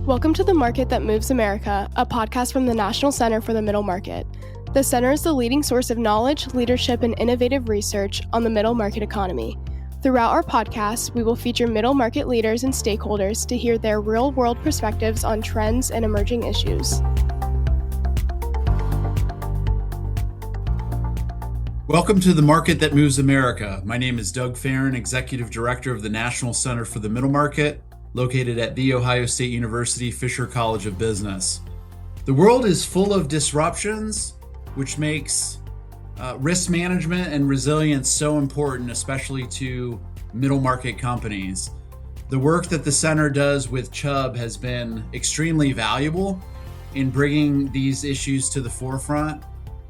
Welcome to The Market That Moves America, a podcast from the National Center for the Middle Market. The center is the leading source of knowledge, leadership, and innovative research on the middle market economy. Throughout our podcast, we will feature middle market leaders and stakeholders to hear their real-world perspectives on trends and emerging issues. Welcome to The Market That Moves America. My name is Doug Farren, Executive Director of the National Center for the Middle Market, located at The Ohio State University Fisher College of Business. The world is full of disruptions, which makes risk management and resilience so important, especially to middle market companies. The work that the center does with Chubb has been extremely valuable in bringing these issues to the forefront.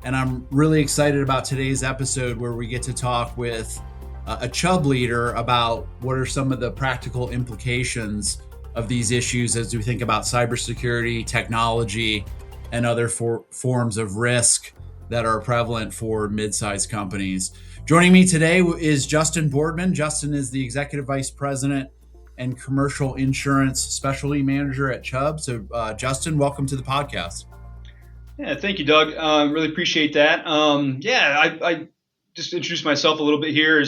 And I'm really excited about today's episode where we get to talk with a Chubb leader about what are some of the practical implications of these issues as we think about cybersecurity, technology, and other forms of risk that are prevalent for mid-sized companies. Joining me today is Justin Boardman. Justin is the Executive Vice President and Commercial Insurance Specialty Manager at Chubb. So Justin, welcome to the podcast. Yeah, thank you, Doug. Really appreciate that. I just introduced myself a little bit here.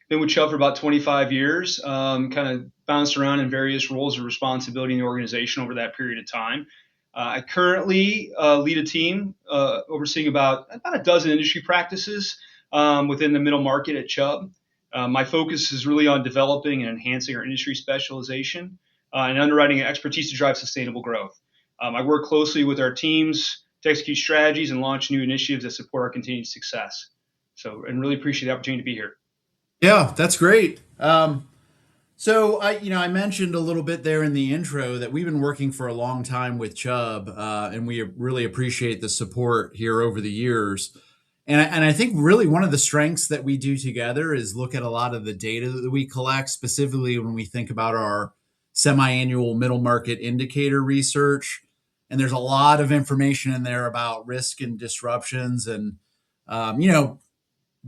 Been with Chubb for about 25 years, kind of bounced around in various roles of responsibility in the organization over that period of time. I currently lead a team overseeing about a dozen industry practices within the middle market at Chubb. My focus is really on developing and enhancing our industry specialization and underwriting expertise to drive sustainable growth. I work closely with our teams to execute strategies and launch new initiatives that support our continued success. And really appreciate the opportunity to be here. Yeah, that's great. So I mentioned a little bit there in the intro that we've been working for a long time with Chubb, and we really appreciate the support here over the years. And I think really one of the strengths that we do together is look at a lot of the data that we collect, specifically when we think about our semi-annual middle market indicator research. And there's a lot of information in there about risk and disruptions, and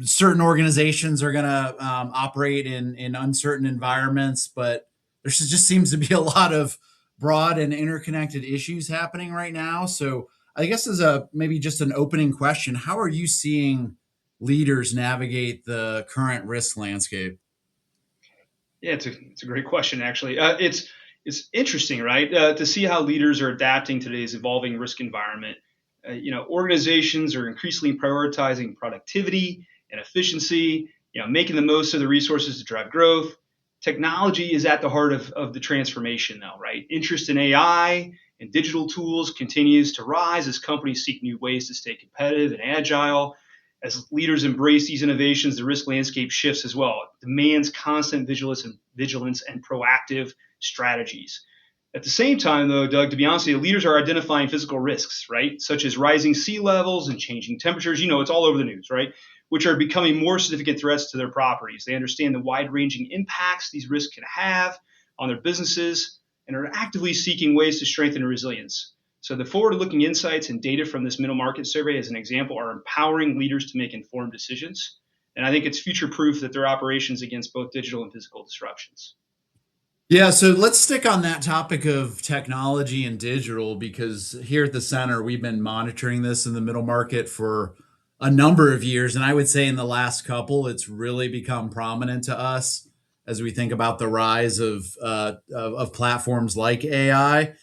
certain organizations are going to operate in uncertain environments, but there just seems to be a lot of broad and interconnected issues happening right now. So I guess as maybe just an opening question, how are you seeing leaders navigate the current risk landscape? Yeah, it's a great question, actually. It's interesting, right, to see how leaders are adapting to today's evolving risk environment. Organizations are increasingly prioritizing productivity and efficiency, making the most of the resources to drive growth. Technology is at the heart of the transformation now, right? Interest in AI and digital tools continues to rise as companies seek new ways to stay competitive and agile. As leaders embrace these innovations, the risk landscape shifts as well. It demands constant vigilance and proactive strategies. At the same time, though, Doug, to be honest with you, leaders are identifying physical risks, right? Such as rising sea levels and changing temperatures. It's all over the news, right? Which are becoming more significant threats to their properties. They understand the wide-ranging impacts these risks can have on their businesses and are actively seeking ways to strengthen resilience. So the forward-looking insights and data from this middle market survey, as an example, are empowering leaders to make informed decisions. And I think it's future-proof that their operations against both digital and physical disruptions. Yeah, so let's stick on that topic of technology and digital, because here at the center, we've been monitoring this in the middle market for a number of years. And I would say in the last couple, it's really become prominent to us as we think about the rise of platforms like AI.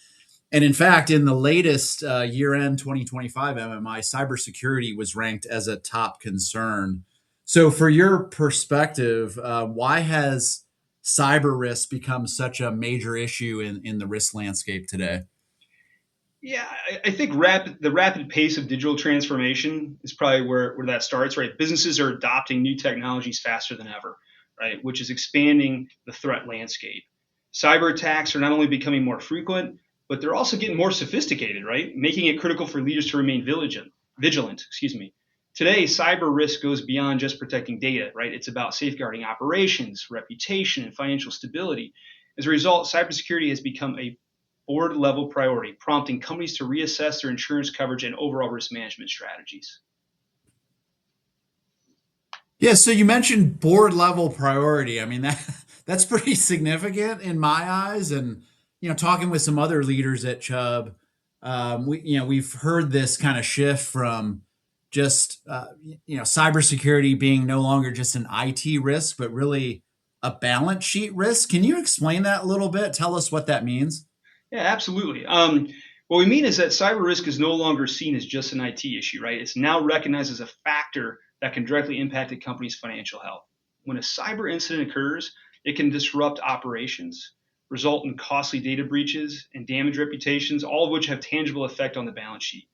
And in fact, in the latest year-end 2025 MMI, cybersecurity was ranked as a top concern. So for your perspective, why has cyber risk become such a major issue in the risk landscape today? Yeah, I think the rapid pace of digital transformation is probably where that starts, right? Businesses are adopting new technologies faster than ever, right? Which is expanding the threat landscape. Cyber attacks are not only becoming more frequent, but they're also getting more sophisticated, right? Making it critical for leaders to remain vigilant. Today, cyber risk goes beyond just protecting data, right? It's about safeguarding operations, reputation, and financial stability. As a result, cybersecurity has become a board-level priority, prompting companies to reassess their insurance coverage and overall risk management strategies. Yeah, so you mentioned board-level priority. I mean, that's pretty significant in my eyes. And, talking with some other leaders at Chubb, we've heard this kind of shift from just cybersecurity being no longer just an IT risk, but really a balance sheet risk. Can you explain that a little bit? Tell us what that means. Yeah, absolutely. What we mean is that cyber risk is no longer seen as just an IT issue, right? It's now recognized as a factor that can directly impact a company's financial health. When a cyber incident occurs, it can disrupt operations, result in costly data breaches, and damage reputations, all of which have tangible effect on the balance sheet.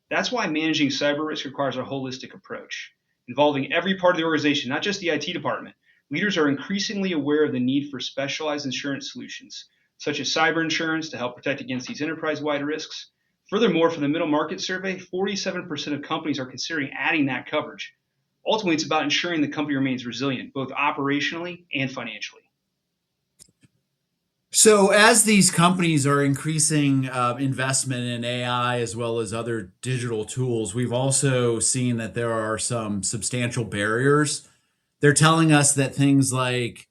That's why managing cyber risk requires a holistic approach, involving every part of the organization, not just the IT department. Leaders are increasingly aware of the need for specialized insurance solutions, such as cyber insurance to help protect against these enterprise-wide risks. Furthermore, from the middle market survey, 47% of companies are considering adding that coverage. Ultimately, it's about ensuring the company remains resilient, both operationally and financially. So, as these companies are increasing investment in AI as well as other digital tools, we've also seen that there are some substantial barriers. They're telling us that things like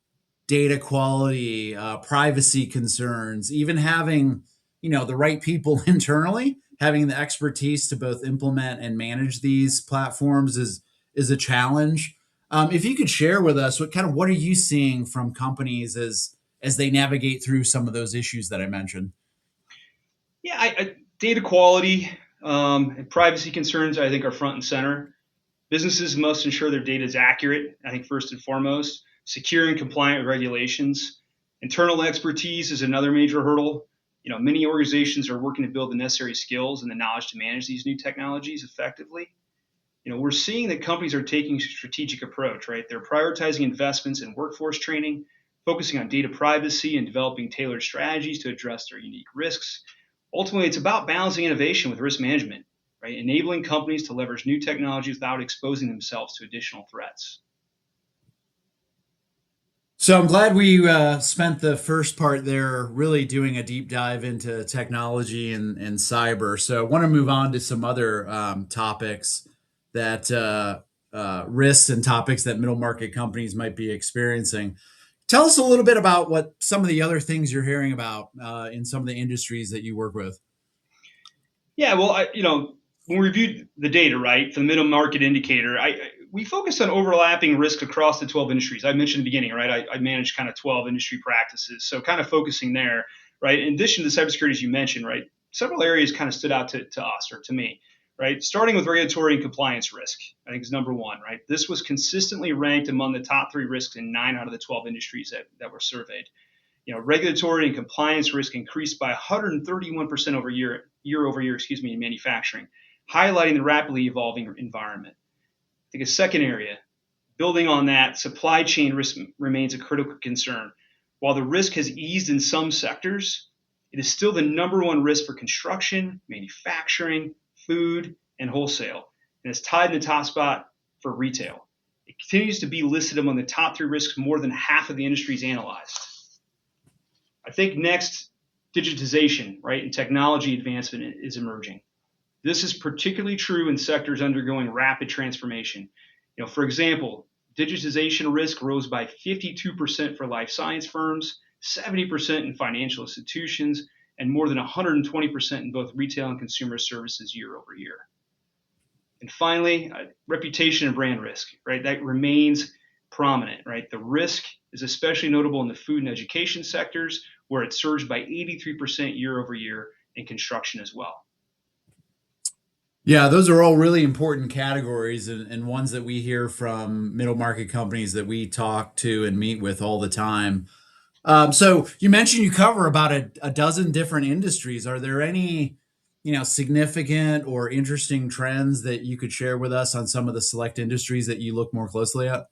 data quality, privacy concerns, even having the right people internally, having the expertise to both implement and manage these platforms is a challenge. If you could share with us what are you seeing from companies as they navigate through some of those issues that I mentioned? Yeah, data quality and privacy concerns, I think, are front and center. Businesses must ensure their data is accurate, I think, first and foremost, secure and compliant with regulations. Internal expertise is another major hurdle. Many organizations are working to build the necessary skills and the knowledge to manage these new technologies effectively. We're seeing that companies are taking a strategic approach, right? They're prioritizing investments in workforce training, focusing on data privacy and developing tailored strategies to address their unique risks. Ultimately, it's about balancing innovation with risk management, right? Enabling companies to leverage new technologies without exposing themselves to additional threats. So I'm glad we spent the first part there really doing a deep dive into technology and cyber. So I want to move on to some other topics that risks and topics that middle market companies might be experiencing. Tell us a little bit about what some of the other things you're hearing about in some of the industries that you work with. Yeah, well, when we reviewed the data, right, for the middle market indicator, we focused on overlapping risk across the 12 industries. I mentioned in the beginning, right, I manage kind of 12 industry practices. So kind of focusing there, right, in addition to cybersecurity, as you mentioned, right, several areas kind of stood out to us or to me, right, starting with regulatory and compliance risk, I think is number one, right. This was consistently ranked among the top 3 risks in 9 out of the 12 industries that were surveyed. Regulatory and compliance risk increased by 131% year over year, in manufacturing, highlighting the rapidly evolving environment. I think a second area, building on that, supply chain risk remains a critical concern. While the risk has eased in some sectors, it is still the number one risk for construction, manufacturing, food, and wholesale, and is tied in the top spot for retail. It continues to be listed among the top 3 risks more than half of the industries analyzed. I think next, digitization, right, and technology advancement is emerging. This is particularly true in sectors undergoing rapid transformation. For example, digitization risk rose by 52% for life science firms, 70% in financial institutions, and more than 120% in both retail and consumer services year over year. And finally, reputation and brand risk, right, that remains prominent, right? The risk is especially notable in the food and education sectors, where it surged by 83% year over year, in construction as well. Yeah, those are all really important categories and ones that we hear from middle market companies that we talk to and meet with all the time. So you mentioned you cover about a dozen different industries. Are there any, significant or interesting trends that you could share with us on some of the select industries that you look more closely at?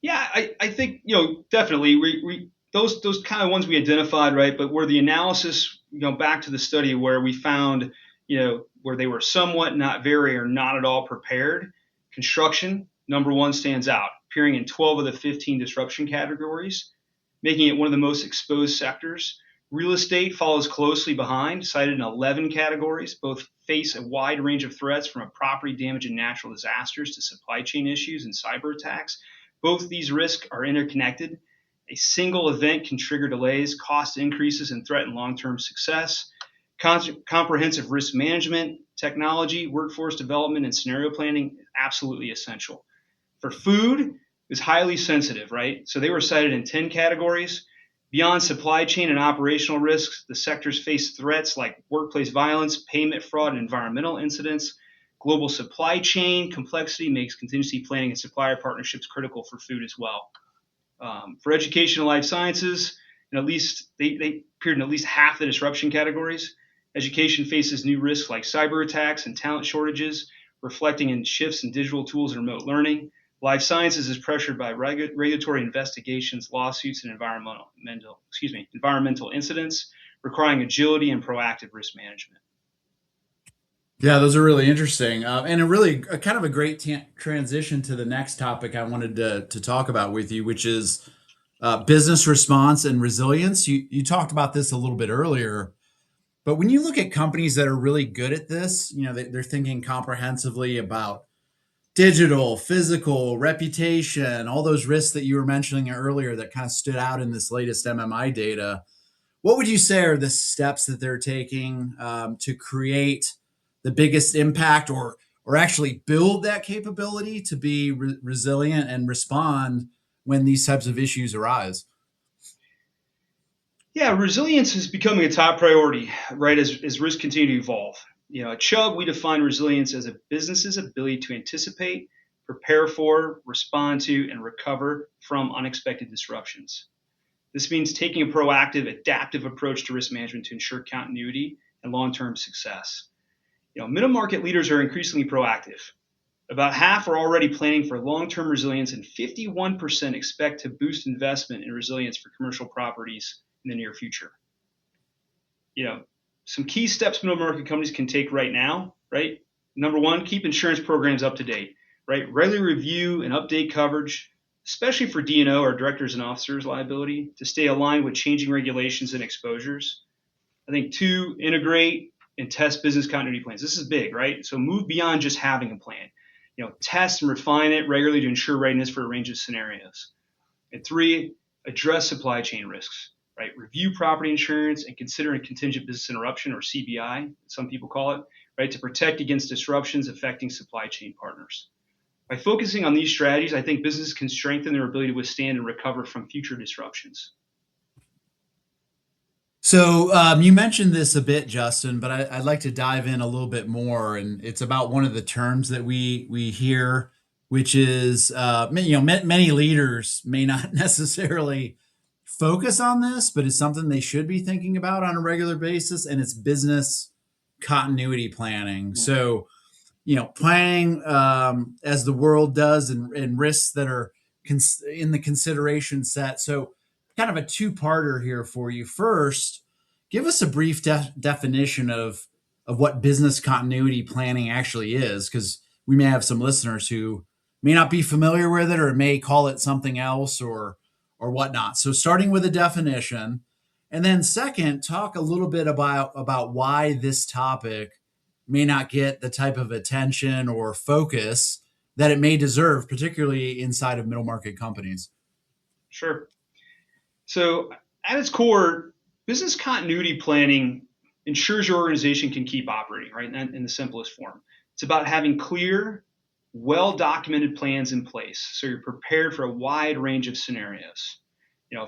Yeah, I think, definitely we those kind of ones we identified, right? But where the analysis, back to the study where we found, where they were somewhat, not very, or not at all prepared, construction, number one, stands out, appearing in 12 of the 15 disruption categories, making it one of the most exposed sectors. Real estate follows closely behind, cited in 11 categories. Both face a wide range of threats, from property damage and natural disasters to supply chain issues and cyber attacks. Both these risks are interconnected, A single event can trigger delays, cost increases, and threaten long-term success. Comprehensive risk management, technology, workforce development, and scenario planning is absolutely essential. For food, is highly sensitive, right? So they were cited in 10 categories. Beyond supply chain and operational risks, the sectors face threats like workplace violence, payment fraud, and environmental incidents. Global supply chain complexity makes contingency planning and supplier partnerships critical for food as well. For education and life sciences, at least they appeared in at least half the disruption categories. Education faces new risks like cyber attacks and talent shortages, reflecting in shifts in digital tools and remote learning. Life sciences is pressured by regulatory investigations, lawsuits, and environmental incidents, requiring agility and proactive risk management. Yeah, those are really interesting, and a kind of a great transition to the next topic I wanted to talk about with you, which is business response and resilience. You talked about this a little bit earlier, but when you look at companies that are really good at this, they're thinking comprehensively about digital, physical, reputation, all those risks that you were mentioning earlier that kind of stood out in this latest MMI data. What would you say are the steps that they're taking to create the biggest impact or actually build that capability to be resilient and respond when these types of issues arise? Yeah, resilience is becoming a top priority, right, as risks continue to evolve. At Chubb, we define resilience as a business's ability to anticipate, prepare for, respond to, and recover from unexpected disruptions. This means taking a proactive, adaptive approach to risk management to ensure continuity and long-term success. Middle market leaders are increasingly proactive. About half are already planning for long-term resilience, and 51% expect to boost investment in resilience for commercial properties in the near future. Some key steps middle market companies can take right now, right? Number one, keep insurance programs up to date, right? Regularly review and update coverage, especially for D&O or directors and officers liability, to stay aligned with changing regulations and exposures. I think two, integrate and test business continuity plans. This is big, right? So move beyond just having a plan. Test and refine it regularly to ensure readiness for a range of scenarios. And three, address supply chain risks. Right, review property insurance and consider a contingent business interruption, or CBI, some people call it, right, to protect against disruptions affecting supply chain partners. By focusing on these strategies, I think businesses can strengthen their ability to withstand and recover from future disruptions. So you mentioned this a bit, Justin, but I'd like to dive in a little bit more, and it's about one of the terms that we hear, which is many leaders may not necessarily focus on this, but it's something they should be thinking about on a regular basis, and it's business continuity planning. So, planning as the world does, and risks that are in the consideration set. So, kind of a two-parter here for you. First, give us a brief definition of what business continuity planning actually is, because we may have some listeners who may not be familiar with it or may call it something else or whatnot. So starting with a definition, and then second, talk a little bit about why this topic may not get the type of attention or focus that it may deserve, particularly inside of middle market companies. Sure. So at its core, business continuity planning ensures your organization can keep operating, right, in the simplest form. It's about having clear, well-documented plans in place so you're prepared for a wide range of scenarios,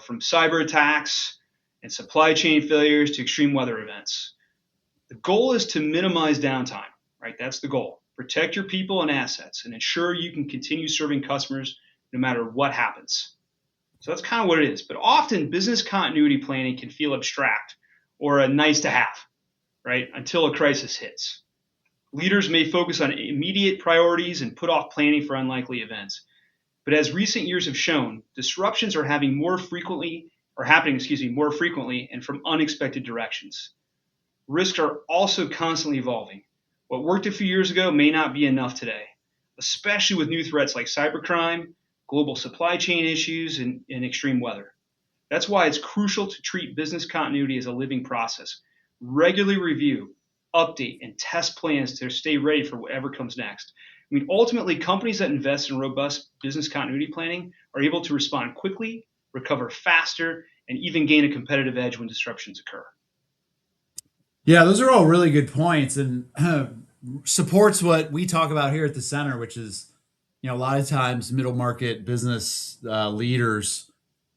from cyber attacks and supply chain failures to extreme weather events. The goal is to minimize downtime, right? That's the goal. Protect your people and assets and ensure you can continue serving customers no matter what happens. So that's kind of what it is. But often business continuity planning can feel abstract or a nice to have, right, until a crisis hits. Leaders may focus on immediate priorities and put off planning for unlikely events. But as recent years have shown, disruptions are happening more frequently and from unexpected directions. Risks are also constantly evolving. What worked a few years ago may not be enough today, especially with new threats like cybercrime, global supply chain issues, and extreme weather. That's why it's crucial to treat business continuity as a living process. Regularly review, update, and test plans to stay ready for whatever comes next. Ultimately, companies that invest in robust business continuity planning are able to respond quickly, recover faster, and even gain a competitive edge when disruptions occur. Yeah, those are all really good points, and supports what we talk about here at the center, which is, a lot of times middle market business leaders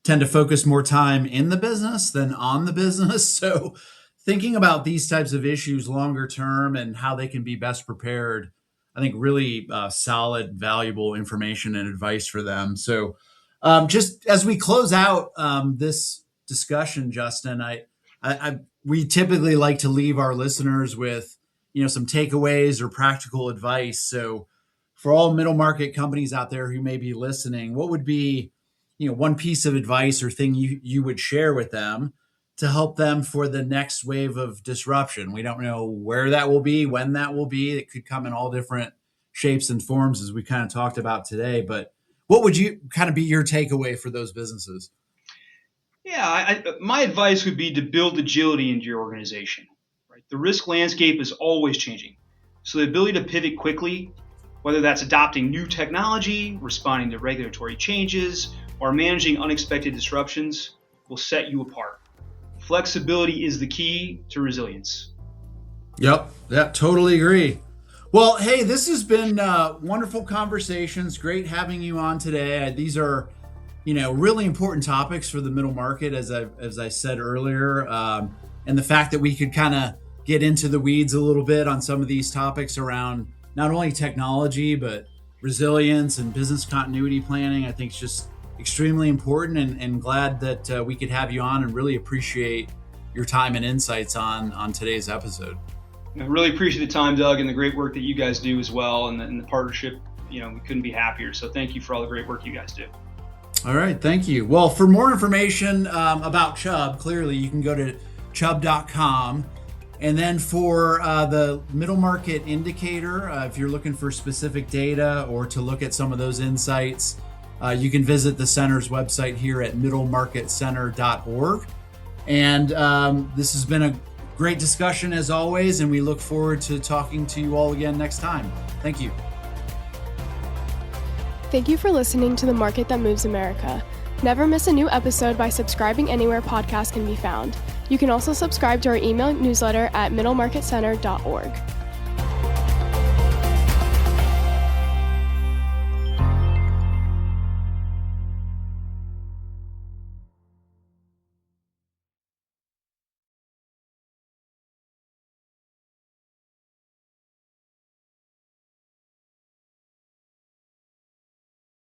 tend to focus more time in the business than on the business. So thinking about these types of issues longer term and how they can be best prepared, I think really solid, valuable information and advice for them. So just as we close out this discussion, Justin, we typically like to leave our listeners with, some takeaways or practical advice. So for all middle market companies out there who may be listening, what would be, one piece of advice or thing you would share with them to help them for the next wave of disruption? We don't know where that will be, when that will be. It could come in all different shapes and forms, as we kind of talked about today. But what would you kind of be your takeaway for those businesses? Yeah, my advice would be to build agility into your organization. Right? The risk landscape is always changing. So the ability to pivot quickly, whether that's adopting new technology, responding to regulatory changes, or managing unexpected disruptions, will set you apart. Flexibility is the key to resilience. Yep, totally agree. Well, hey, this has been wonderful conversations. Great having you on today. These are, really important topics for the middle market, as I said earlier, and the fact that we could kind of get into the weeds a little bit on some of these topics around not only technology but resilience and business continuity planning, I think is just extremely important, and glad that we could have you on, and really appreciate your time and insights on today's episode. I really appreciate the time, Doug, and the great work that you guys do as well, and the partnership. We couldn't be happier. So thank you for all the great work you guys do. All right, thank you. Well, for more information about Chubb, clearly you can go to chubb.com. And then for the middle market indicator, if you're looking for specific data or to look at some of those insights, you can visit the center's website here at middlemarketcenter.org. And this has been a great discussion as always, and we look forward to talking to you all again next time. Thank you. Thank you for listening to The Market That Moves America. Never miss a new episode by subscribing anywhere podcasts can be found. You can also subscribe to our email newsletter at middlemarketcenter.org.